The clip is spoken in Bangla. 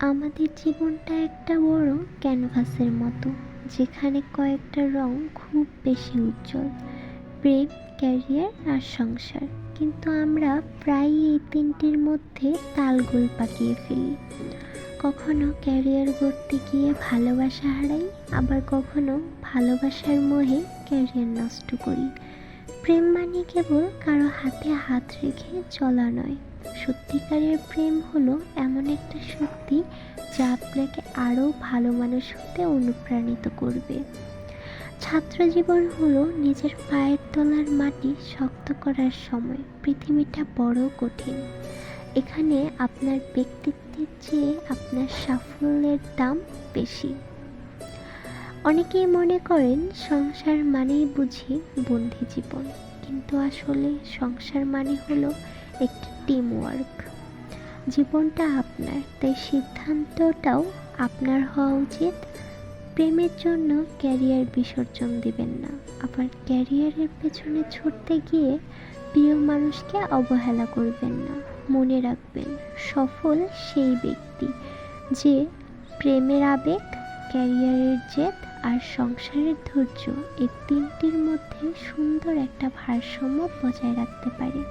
আমাদের জীবনটা একটা বড় ক্যানভাসের মতো, যেখানে কয়েকটা রং খুব বেশি উজ্জ্বল: প্রেম, ক্যারিয়ার আর সংসার। কিন্তু আমরা প্রায়ই এই তিনটির মধ্যে তালগোল পাকিয়ে ফেলি। কখনো ক্যারিয়ার গড়তে গিয়ে ভালোবাসা হারাই, আবার কখনো ভালোবাসার মোহে ক্যারিয়ার নষ্ট করি। প্রেম মানে কেবল কারো হাতে হাত রেখে চলা নয়। সত্যিকারের প্রেম হলো এমন একটা শক্তি যা আপনাকে আরও ভালো মানুষ হতে অনুপ্রাণিত করবে। ছাত্র জীবন হলো নিজের পায়ের তলার মাটি শক্ত করার সময়। পৃথিবীটা বড় কঠিন। এখানে আপনার ব্যক্তিত্বের চেয়ে আপনার সাফল্যের দাম বেশি। অনেকেই মনে করেন সংসার মানেই বুঝি বন্দি জীবন, কিন্তু আসলে সংসার মানে হলো একটি টিম ওয়ার্ক। জীবনটা আপনার, তাই সিদ্ধান্তটাও আপনার হওয়া উচিত। প্রেমের জন্য ক্যারিয়ার বিসর্জন দিবেন না, আবার ক্যারিয়ারের পেছনে ছুটতে গিয়ে প্রিয় মানুষকে অবহেলা করবেন না। মনে রাখবেন, সফল সেই ব্যক্তি যে প্রেমের আবেগ, ক্যারিয়ারের জেদ আর সংসারের ধৈর্য, এই তিনটির মধ্যে সুন্দর একটা ভারসাম্য বজায় রাখতে পারে।